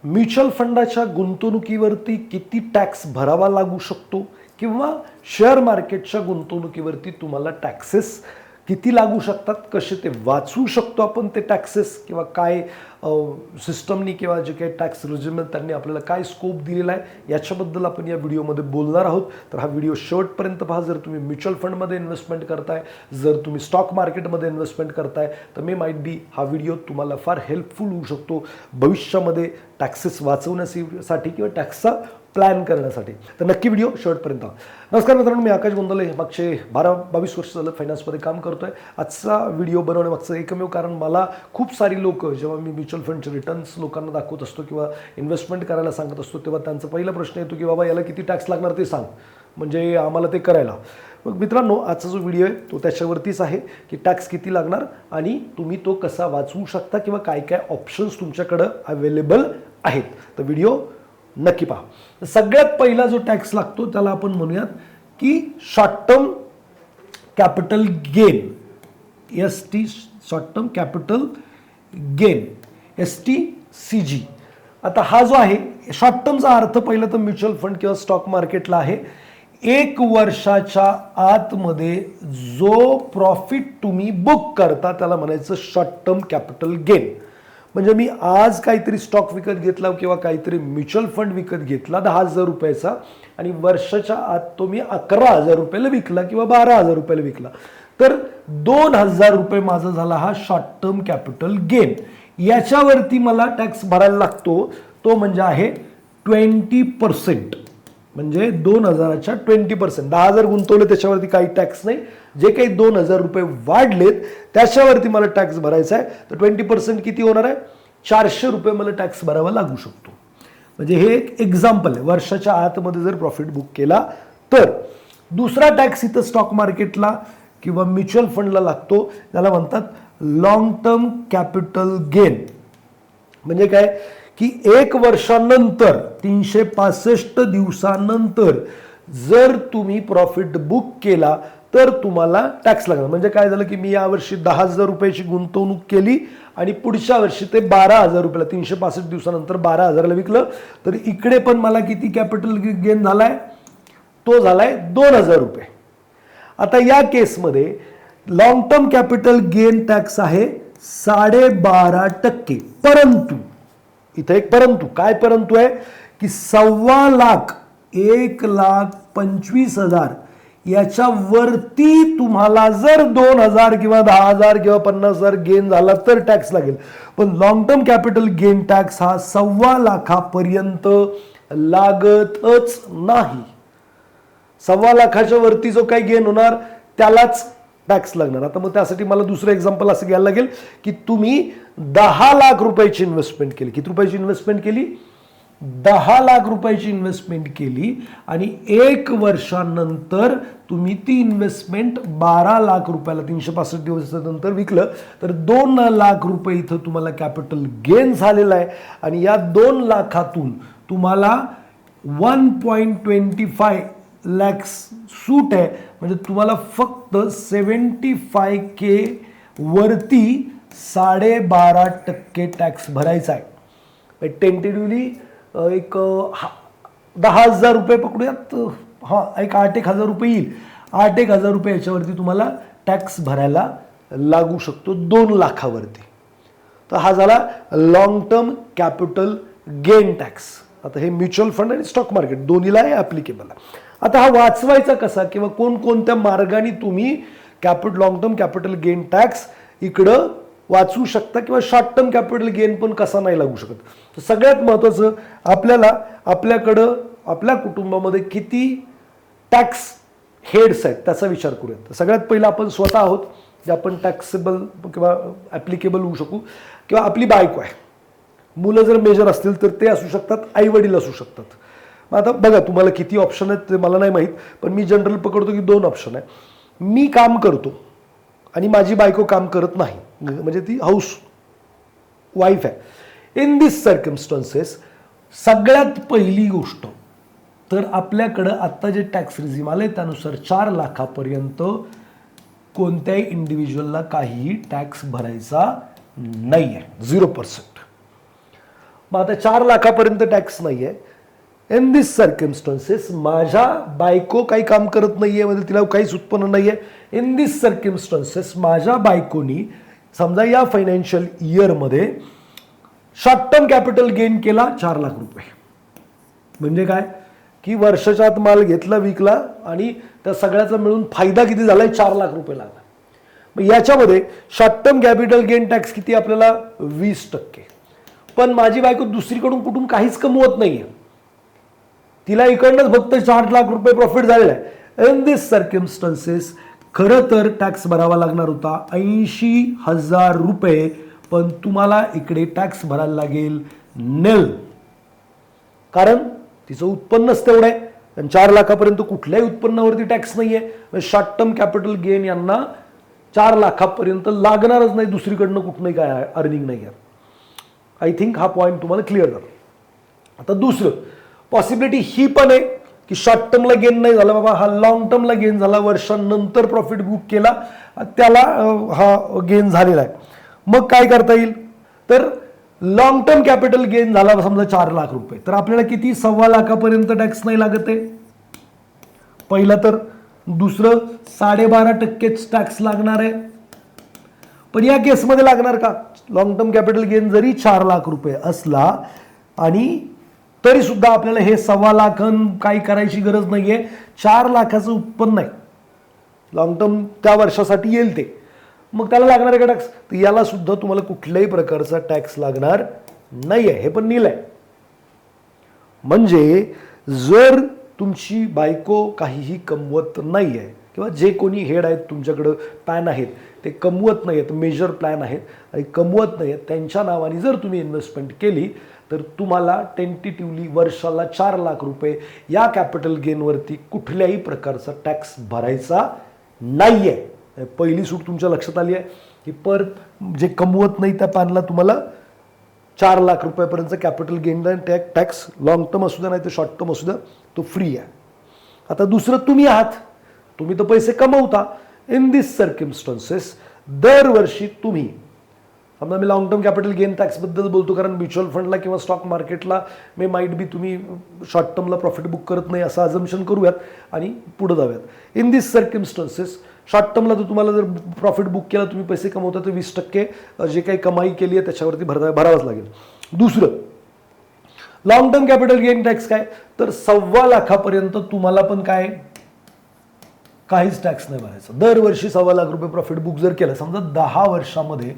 Mutual फंडाच्या गुंतवणुकीवरती किती tax भरावा लागू शकतो किंवा शेअर मार्केटच्या गुंतवणुकीवरती तुम्हाला टॅक्सेस किती लागू शकतात, कसे ते वाचवू शकतो आपण ते टॅक्सेस, किंवा काय सिस्टमनी किंवा जे काही टॅक्स रिजिम त्यांनी आपल्याला काय स्कोप दिलेला आहे याच्याबद्दल आपण या व्हिडिओमध्ये बोलणार आहोत. तर हा व्हिडिओ शेवटपर्यंत पहा. जर तुम्ही म्युच्युअल फंडमध्ये इन्व्हेस्टमेंट करताय, जर तुम्ही स्टॉक मार्केटमध्ये इन्व्हेस्टमेंट करताय, तर मे माईट बी हा व्हिडिओ तुम्हाला फार हेल्पफुल होऊ शकतो भविष्यामध्ये टॅक्सेस वाचवण्यासाठी किंवा टॅक्सचा प्लॅन करण्यासाठी. तर नक्की व्हिडिओ शेवटपर्यंत. नमस्कार मित्रांनो, मी आकाश गोंदले. मागचे 12-22 वर्ष झालं फायनान्समध्ये काम करतोय. आजचा व्हिडिओ बनवण्यामागचं एकमेव कारण, मला खूप सारी लोक जेव्हा मी म्युच्युअल फंडचे रिटर्न्स लोकांना दाखवत असतो किंवा इन्व्हेस्टमेंट करायला सांगत असतो, तेव्हा त्यांचा पहिला प्रश्न येतो की बाबा याला किती टॅक्स लागणार ते सांग, म्हणजे आम्हाला ते करायला. मग मित्रांनो, आजचा जो व्हिडिओ आहे तो त्याच्यावरतीच आहे की टॅक्स किती लागणार आणि तुम्ही तो कसा वाचवू शकता किंवा काय काय ऑप्शन्स तुमच्याकडं अवेलेबल आहेत. तर व्हिडिओ नक्की पहा. सगळ्यात पहिला जो टॅक्स लागतो त्याला आपण म्हणूयात की short term capital gain, ST, short term capital gain, STCG. आता हा जो आहे शॉर्ट टर्मचा अर्थ पहिला तर म्युच्युअल फंड किंवा स्टॉक मार्केटला आहे 1 वर्षाच्या आतमध्ये जो प्रॉफिट तुम्ही बुक करता त्याला म्हणायचं शॉर्ट टर्म कॅपिटल गेन. म्हणजे मी आज काहीतरी स्टॉक विकत घेतला किंवा काहीतरी म्युच्युअल फंड विकत घेतला 10,000 रुपयाचा आणि वर्षाच्या आत तो मी 11,000 रुपयाला विकला किंवा 12,000 रुपयाला विकला, तर 2,000 रुपये माझा झाला हा शॉर्ट टर्म कॅपिटल गेन. याच्यावरती मला टॅक्स भरायला लागतो, तो म्हणजे आहे 20%. म्हणजे 2,000च्या 20%. 10,000 गुंतवले त्याच्यावरती काही टॅक्स नाही. जे काही 2,000 रुपये वाढलेत त्याच्यावरती मला टॅक्स भरायचा आहे. तर 20% किती होणार आहे? 400 रुपये मला टॅक्स भरावा लागू शकतो. म्हणजे हे एक एक्झाम्पल आहे. वर्षाच्या आतमध्ये जर प्रॉफिट बुक केला तर. दुसरा टॅक्स इथं स्टॉक मार्केटला किंवा म्युच्युअल फंडला लागतो, त्याला म्हणतात लॉंग टर्म कॅपिटल गेन. म्हणजे काय की 1 वर्षानंतर 365 दिवसानंतर जर तुम्ही प्रॉफिट बुक केला तर तुम्हाला टॅक्स लागणार. म्हणजे काय झालं की मी यावर्षी 10,000 रुपयाची गुंतवणूक केली आणि पुढच्या वर्षी ते 12,000 रुपयाला 365 दिवसानंतर 12,000ला विकलं, तर इकडे पण मला किती कॅपिटल गेन झालाय? तो झालाय 2,000 रुपये. आता या केसमध्ये long term capital gain tax आहे 12.5%. परंतु इथं एक परंतु. काय परंतु आहे की 1.25 लाख 1,25,000 याच्या वरती तुम्हाला जर 2,000 किंवा 10,000 किंवा 50,000 गेन झाला तर टॅक्स लागेल. पण long term capital gain tax हा 1.25 लाखापर्यंत लागतच नाही. 1.25 लाखाच्या वरती जो काही गेन होणार त्यालाच टॅक्स लागणार. आता मग त्यासाठी मला दुसरं एक्झाम्पल असं घ्यायला लागेल की तुम्ही 10 लाख रुपयाची इन्व्हेस्टमेंट केली. किती रुपयाची इन्व्हेस्टमेंट केली? 10 लाख रुपयाची इन्व्हेस्टमेंट केली आणि 1 वर्षानंतर तुम्ही ती इन्व्हेस्टमेंट 12 लाख रुपयाला 365 दिवसानंतर विकलं, तर 2 लाख रुपये इथं तुम्हाला कॅपिटल गेन झालेला आहे. आणि या 2 लाखातून तुम्हाला 1.25 लॅक्स सूट आहे. म्हणजे तुम्हाला फक्त 75K वरती 12.5% टॅक्स भरायचा आहे. टेंटेटिव्हली एक 10,000 रुपये पकडूयात. हां, एक 8,000 रुपये येईल. 8,000 रुपये याच्यावरती तुम्हाला टॅक्स भरायला लागू शकतो 2 लाखावरती. तर हा झाला long term capital gain tax. आता हे म्युच्युअल फंड आणि स्टॉक मार्केट दोन्हीला हे ॲप्लिकेबल आहे. आता हा वाचवायचा कसा किंवा कोणकोणत्या मार्गाने तुम्ही long term capital gain tax इकडं वाचवू शकता किंवा शॉर्ट टर्म कॅपिटल गेन पण कसा नाही लागू शकत. तर सगळ्यात महत्त्वाचं, आपल्याकडं आपल्या कुटुंबामध्ये किती टॅक्स हेड्स आहेत त्याचा विचार करूयात. तर सगळ्यात पहिलं आपण स्वतः आहोत जे आपण टॅक्सेबल किंवा ॲप्लिकेबल होऊ शकू, किंवा आपली बायको आहे. मुलं जर मेजर असतील तर ते असू शकतात, आई वडील असू शकतात. मग आता बघा तुम्हाला किती ऑप्शन आहेत ते मला नाही माहीत, पण मी जनरल पकडतो की 2 ऑप्शन आहे. मी काम करतो आणि माझी बायको काम करत नाही, म्हणजे ती हाऊस वाईफ आहे. इन दिस सर्कमस्टन्सेस सगळ्यात पहिली गोष्ट तर आपल्याकडं आत्ता जे टॅक्स रिझिम आले त्यानुसार 4 लाखापर्यंत कोणत्याही इंडिव्हिज्युअलला काहीही टॅक्स भरायचा नाही आहे, 0%. मग आता 4 लाखापर्यंत टॅक्स नाही आहे. इन दिस सर्कमस्टन्सेस माझ्या बायको काही काम करत नाहीये, म्हणजे तिला काहीच उत्पन्न नाहीये. इन दिस सर्कमस्टन्सेस माझ्या बायकोनी समजा या फायनान्शियल इयरमध्ये शॉर्ट टर्म कॅपिटल गेन केला 4 लाख रुपये. म्हणजे काय की वर्षाच्या आत माल घेतला, विकला आणि त्या सगळ्याचा मिळून फायदा किती झालाय, 4 लाख रुपये लागला. मग याच्यामध्ये short term capital gain tax किती आपल्याला, 20%. पण माझी बायको दुसरीकडून कुठून काहीच कमवत नाहीये, तिला इकडनंच फक्त 4 लाख रुपये प्रॉफिट झालेला आहे. इन दिस सर्कमस्टन्सेस खरं तर टॅक्स भरावा लागणार होता 80,000 रुपये, पण तुम्हाला इकडे टॅक्स भरायला लागेल नेल, कारण तिचं उत्पन्नच तेवढं आहे. आणि 4 लाखापर्यंत कुठल्याही उत्पन्नावरती टॅक्स नाहीये. शॉर्ट टर्म कॅपिटल गेन यांना 4 लाखापर्यंत लागणारच नाही, दुसरीकडनं कुठनंही काय अर्निंग नाही आहे. आय थिंक हा पॉईंट तुम्हाला क्लिअर झाला. आता दुसरं पॉसिबिलिटी ही पण आहे की शॉर्ट टर्मला गेन नाही झाला बाबा, हा लॉंग टर्मला गेन झाला, वर्षांनंतर प्रॉफिट बुक केला, त्याला हा गेन झालेला आहे. मग काय करता येईल, तर लॉंग टर्म कॅपिटल गेन झाला समजा 4 लाख रुपये, तर आपल्याला किती 1.25 लाखापर्यंत टॅक्स नाही लागत आहे पहिला तर. दुसरं 12.5% टॅक्स लागणार आहे. पण या केसमध्ये लागणार का, लॉंग टर्म कॅपिटल गेन जरी 4 लाख रुपये असला आणि तरी सुद्धा आपल्याला हे 1.25 लाख काही करायची गरज नाहीये. 4 लाखाचं उत्पन्न आहे, लॉंग टर्म त्या वर्षासाठी येईल ते, मग त्याला लागणार आहे का टॅक्स, तर याला सुद्धा तुम्हाला कुठल्याही प्रकारचा टॅक्स लागणार नाही आहे. हे पण नील आहे. म्हणजे जर तुमची बायको काहीही कमवत नाही आहे किंवा जे कोणी हेड आहेत तुमच्याकडं, पॅन आहेत, ते कमवत नाही आहेत, मेजर प्लॅन आहेत आणि कमवत नाही आहेत, त्यांच्या नावाने जर तुम्ही इन्व्हेस्टमेंट केली तर तुम्हाला टेंटेटिव्हली वर्षाला 4 लाख रुपये या कॅपिटल गेनवरती कुठल्याही प्रकारचा टॅक्स भरायचा नाही आहे. पहिली सूट तुमच्या लक्षात आली आहे की जे कमवत नाही त्या पॅनला तुम्हाला 4 लाख रुपयापर्यंत capital gain tax long term असू द्या नाही तर शॉर्ट टर्म असू द्या तो फ्री आहे. आता दुसरं तुम्ही आहात, तुम्ही तर पैसे कमवता. इन दिस सर्कमस्टन्सेस दरवर्षी तुम्ही समजा, मी लॉंग टर्म कॅपिटल गेन टॅक्सबद्दल बोलतो कारण म्युच्युअल फंडला किंवा स्टॉक मार्केटला माईट बी तुम्ही शॉर्ट टर्मला प्रॉफिट बुक करत नाही असं अझम्पशन करूयात आणि पुढे जाऊयात. इन दिस सर्कमस्टन्सेस शॉर्ट टर्मला तर तुम्हाला जर प्रॉफिट बुक केला, तुम्ही पैसे कमवता, तर 20% जे काही कमाई केली आहे त्याच्यावरती भरावंच लागेल. दुसरं long term capital gain tax काय, तर 1.25 लाखापर्यंत तुम्हाला पण काय काहीच टॅक्स नाही भरायचा. दरवर्षी 1.25 लाख रुपये प्रॉफिट बुक जर केलं, समजा 10 वर्षामध्ये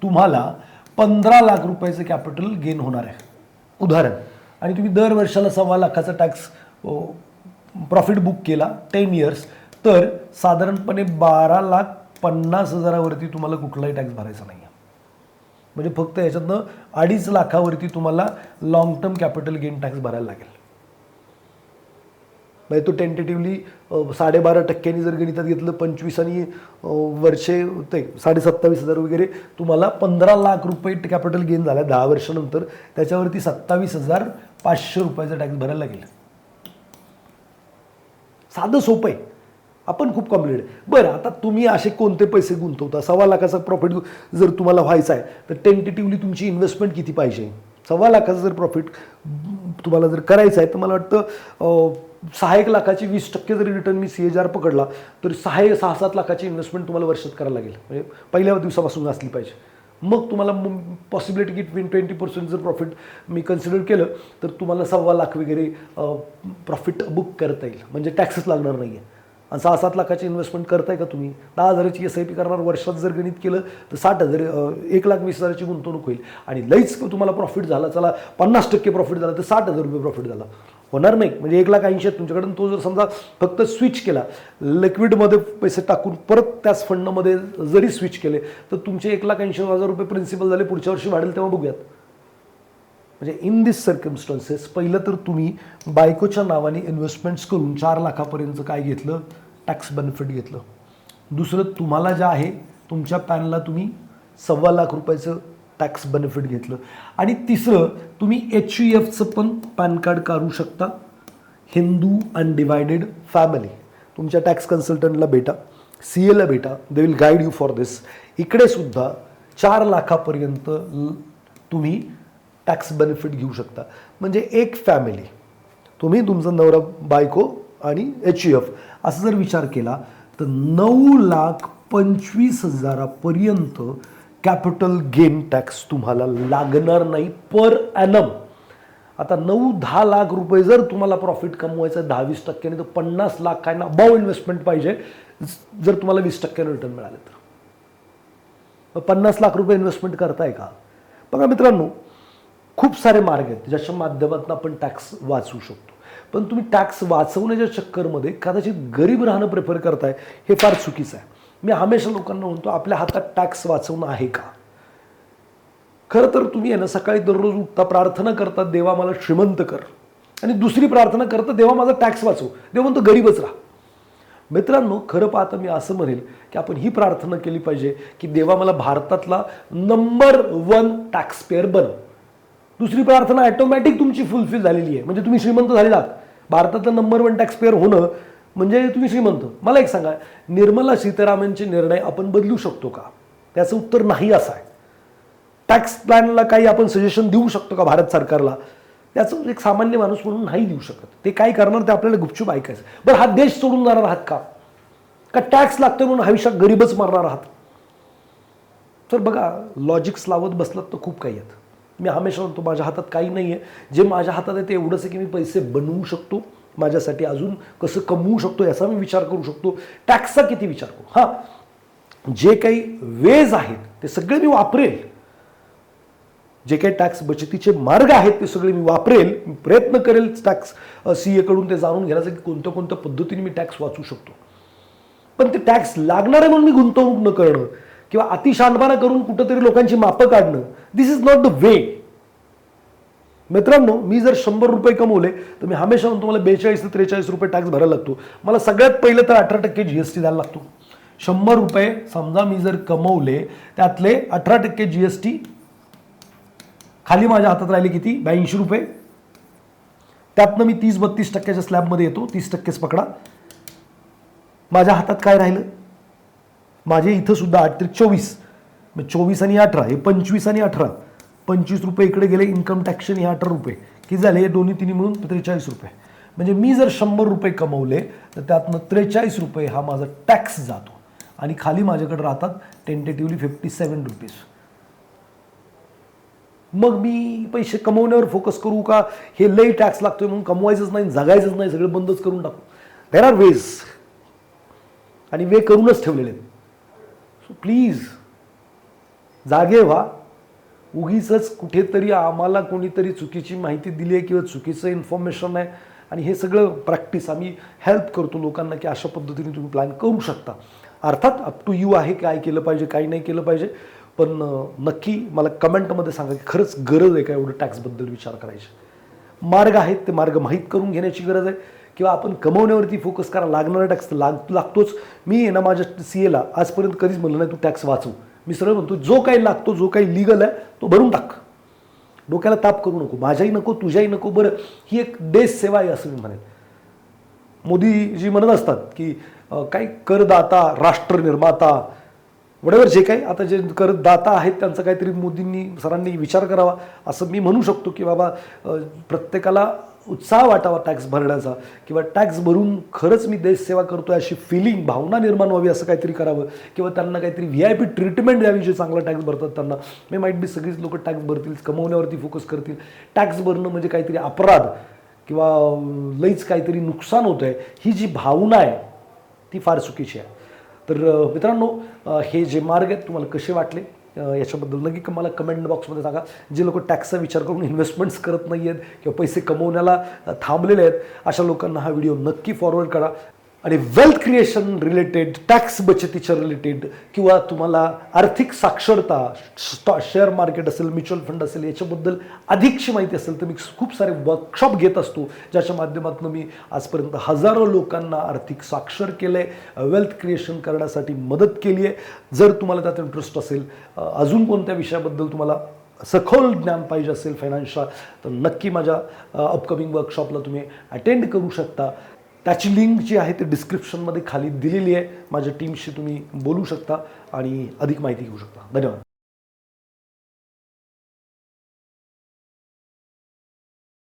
तुम्हाला 15 लाख रुपयाचं कॅपिटल गेन होणार आहे उदाहरण, आणि तुम्ही दर वर्षाला 1.25 लाखाचा टॅक्स प्रॉफिट बुक केला 10 इयर्स, तर साधारणपणे 12,50,000वरती तुम्हाला कुठलाही टॅक्स भरायचा नाही आहे. म्हणजे फक्त याच्यातनं 2.5 लाखावरती तुम्हाला long term capital gain tax भरायला लागेल. म्हणजे तो टेंटेटिव्हली 12.5% जर गणितात घेतलं, 25 आणि वर्षे ते 27,500 वगैरे, तुम्हाला 15 लाख रुपये कॅपिटल गेन झाला 10 वर्षानंतर, त्याच्यावरती 27,500 रुपयाचा टॅक्स भरायला लागेल. साधं सोपं आहे, आपण खूप कॉम्प्लिकेटेड. बरं, आता तुम्ही असे कोणते पैसे गुंतवता, 1.25 लाखाचा प्रॉफिट जर तुम्हाला व्हायचा आहे तर टेंटेटिव्हली तुमची इन्व्हेस्टमेंट किती पाहिजे. 1.25 लाखाचं जर प्रॉफिट तुम्हाला जर करायचं आहे तर मला वाटतं 6-1 लाखाची 20% जरी रिटर्न मी CAGR पकडला तर 6-7 लाखाची इन्व्हेस्टमेंट तुम्हाला वर्षात करायला लागेल. म्हणजे पहिल्या दिवसापासून असली पाहिजे. मग तुम्हाला पॉसिबिलिटी की 20% जर प्रॉफिट मी कन्सिडर केलं तर तुम्हाला 1.25 लाख वगैरे प्रॉफिट बुक करता येईल, म्हणजे टॅक्सच लागणार नाही आहे. आणि 6-7 लाखाची इन्व्हेस्टमेंट करताय का तुम्ही, 10,000ची SIP करणार, वर्षात जर गणित केलं तर 60,000 1,20,000ची गुंतवणूक होईल. आणि लईच तुम्हाला प्रॉफिट झाला, चला 50% प्रॉफिट झाला तर 60,000 रुपये प्रॉफिट झाला, होणार नाही. म्हणजे 1,80,000 तुमच्याकडून, तो जर समजा फक्त स्विच केला, लिक्विडमध्ये पैसे टाकून परत त्याच फंडमध्ये जरी स्विच केले तर तुमचे 1,80,000 रुपये प्रिन्सिपल झाले, पुढच्या वर्षी वाढेल तेव्हा बघूयात. म्हणजे इन दिस सर्कमस्टन्सेस पहिलं तर तुम्ही बायकोच्या नावाने इन्व्हेस्टमेंट्स करून 4 लाखापर्यंत काय घेतलं, टॅक्स बेनिफिट घेतलं. दुसरं तुम्हाला जे आहे तुमच्या पॅनला तुम्ही 1.25 लाख रुपयाचं टॅक्स बेनिफिट घेतलं. आणि तिसरं तुम्ही HUFचं पण पॅन कार्ड काढू शकता. हिंदू अनडिवायडेड फॅमिली, तुमच्या टॅक्स कन्सल्टंटला भेटा, CAला भेटा, they will guide you for this. इकडे सुद्धा 4 लाखापर्यंत तुम्ही टॅक्स बेनिफिट घेऊ शकता. म्हणजे एक फॅमिली, तुम्ही तुमचं नवरा बायको आणि HUF असं जर विचार केला तर 9,25,000 कॅपिटल गेन टॅक्स तुम्हाला लागणार नाही पर ॲनम. आता 9-10 लाख रुपये जर तुम्हाला प्रॉफिट कमवायचं 10-20% तर 50 लाख काय ना अबाव इन्व्हेस्टमेंट पाहिजे जर तुम्हाला 20% रिटर्न मिळाले तर. 50 लाख रुपये इन्व्हेस्टमेंट करताय का? बघा मित्रांनो, खूप सारे मार्ग आहेत ज्याच्या माध्यमातून आपण टॅक्स वाचवू शकतो. पण तुम्ही टॅक्स वाचवण्याच्या चक्करमध्ये कदाचित गरीब राहणं प्रेफर करताय, हे फार चुकीचं आहे. मी हमेशा लोकांना म्हणतो आपल्या हातात टॅक्स वाचवणं आहे का? खरं तर तुम्ही आहे ना सकाळी दररोज उठता प्रार्थना करतात देवा मला श्रीमंत कर, आणि दुसरी प्रार्थना करता देवा माझा टॅक्स वाचव. देव म्हणतो गरीबच राहा. मित्रांनो, खरं पाहता मी असं म्हणेल की आपण ही प्रार्थना केली पाहिजे की देवा मला भारतातला नंबर 1 टॅक्स पेअर बनव. दुसरी प्रार्थना ऑटोमॅटिक तुमची फुलफिल झालेली आहे, म्हणजे तुम्ही श्रीमंत झालेला आहात. भारतातलं नंबर 1 टॅक्स पेअर होणं म्हणजे तुम्ही श्रीमंत. मला एक सांगा, निर्मला सीतारामनचे निर्णय आपण बदलू शकतो का? त्याचं उत्तर नाही असं आहे. टॅक्स प्लॅनला काही आपण सजेशन देऊ शकतो का भारत सरकारला? त्याचं एक सामान्य माणूस म्हणून नाही देऊ शकत. ते काय करणार ते आपल्याला गुपचूप ऐकायचं. बरं, हा देश सोडून जाणार आहात का? का टॅक्स लागतोय म्हणून आयुष्यात गरीबच मारणार आहात? तर बघा, लॉजिक्स लावत बसलात तर खूप काही आहेत. मी हमेशा म्हणतो माझ्या हातात काही नाही आहे. जे माझ्या हातात आहे ते एवढंच आहे की मी पैसे बनवू शकतो, माझ्यासाठी अजून कसं कमवू शकतो याचा मी विचार करू शकतो. टॅक्सचा किती विचार करू? हां, जे काही वेज आहेत ते सगळे मी वापरेल. जे काही टॅक्स बचतीचे मार्ग आहेत ते सगळे मी वापरेल. मी प्रयत्न करेल टॅक्स CA कडून ते जाणून घेण्याचं की कोणत्या कोणत्या पद्धतीने मी टॅक्स वाचू शकतो. पण ते टॅक्स लागणार आहे म्हणून मी गुंतवणूक न करणं किंवा अतिशहाणपणा करून कुठंतरी लोकांची मापं काढणं, दिस इज नॉट द वे. मित्रांनो, मी जर 100 रुपये कमवले तर मी हमेशा म्हणतो मला 42 ते 43 रुपये टॅक्स भरायला लागतो. मला सगळ्यात पहिलं तर 18% GST द्यायला लागतो. 100 रुपये समजा मी जर कमवले त्यातले 18% GST खाली माझ्या हातात राहिले किती? 82 रुपये. त्यातनं मी 30-32% स्लॅबमध्ये येतो. 30%च पकडा. माझ्या हातात काय राहिलं? माझे इथं सुद्धा 8-24, 24 आणि 18 हे 25 आणि 18, 25 रुपये इकडे गेले इन्कम टॅक्स आणि 18 रुपये किती झाले? हे दोन्ही तिन्ही मिळून 43 रुपये. म्हणजे मी जर 100 रुपये कमवले तर त्यातनं 43 रुपये हा माझा टॅक्स जातो आणि खाली माझ्याकडे राहतात टेंटेटिव्हली 57 रुपीज. मग मी पैसे कमवण्यावर फोकस करू का हे लई टॅक्स लागतोय म्हणून कमवायचंच नाही, जगायचंच नाही, सगळं बंदच करून टाकू? देर आर वेज, आणि वे करूनच ठेवलेले आहेत. सो प्लीज जागे व्हा. उगीच कुठेतरी आम्हाला कोणीतरी चुकीची माहिती दिली आहे किंवा चुकीचं इन्फॉर्मेशन आहे आणि हे सगळं प्रॅक्टिस आम्ही हेल्प करतो लोकांना की अशा पद्धतीने तुम्ही प्लॅन करू शकता. अर्थात अप टू यू आहे काय केलं पाहिजे काय नाही केलं पाहिजे. पण नक्की मला कमेंटमध्ये सांगा की खरंच गरज आहे का एवढं टॅक्सबद्दल विचार करायचे? मार्ग आहेत ते मार्ग माहीत करून घेण्याची गरज आहे किंवा आपण कमवण्यावरती फोकस करा. लागणारा टॅक्स लागतोच. मी आहे ना माझ्या CAला आजपर्यंत कधीच म्हणलं नाही तू टॅक्स वाचव. मी सरळ म्हणतो जो काही लागतो, जो काही लिगल आहे तो भरून टाक. डोक्याला ताप करू नको, माझ्याही नको तुझ्याही नको. बरं, ही एक देश सेवा आहे असं मी म्हणेन. मोदीजी म्हणत असतात की काय करदाता राष्ट्र निर्माता वडेवर जे काही आता जे करदाता आहेत त्यांचा काहीतरी मोदींनी सरांनी विचार करावा असं मी म्हणू शकतो की बाबा प्रत्येकाला उत्साह वाटावा टॅक्स भरण्याचा किंवा टॅक्स भरून खरंच मी देश सेवा करतोय अशी फिलिंग भावना निर्माण व्हावी असं काहीतरी करावं किंवा त्यांना काहीतरी VIP ट्रीटमेंट द्यावी जे चांगला टॅक्स भरतात त्यांना. मे माईट बी सगळीच लोक टॅक्स भरतील, कमवण्यावरती फोकस करतील. टॅक्स भरणं म्हणजे काहीतरी अपराध किंवा लईच काहीतरी नुकसान होतं आहे ही जी भावना आहे ती फार चुकीची आहे. तर मित्रांनो, हे जे मार्ग आहेत तुम्हाला कसे वाटले याच्याबद्दल नक्की मला कमेंट बॉक्समध्ये सांगा. जे लोक टॅक्सचा विचार करून इन्व्हेस्टमेंट्स करत नाही आहेत किंवा पैसे कमवण्याला थांबलेले आहेत अशा लोकांना हा व्हिडिओ नक्की फॉरवर्ड करा. आणि वेल्थ क्रिएशन रिलेटेड, टॅक्स बचतीच्या रिलेटेड किंवा तुम्हाला आर्थिक साक्षरता, शेअर मार्केट असेल, म्युच्युअल फंड असेल याच्याबद्दल अधिकची माहिती असेल तर मी खूप सारे वर्कशॉप घेत असतो ज्याच्या माध्यमातून मी आजपर्यंत हजारो लोकांना आर्थिक साक्षर केलं आहे, वेल्थ क्रिएशन करण्यासाठी मदत केली आहे. जर तुम्हाला त्यात इंटरेस्ट असेल, अजून कोणत्या विषयाबद्दल तुम्हाला सखोल ज्ञान पाहिजे असेल फायनान्सचा तर नक्की माझ्या अपकमिंग वर्कशॉपला तुम्ही अटेंड करू शकता. त्याची लिंक जी आहे ती डिस्क्रिप्शनमध्ये खाली दिलेली आहे. माझ्या टीमशी तुम्ही बोलू शकता आणि अधिक माहिती घेऊ शकता. धन्यवाद.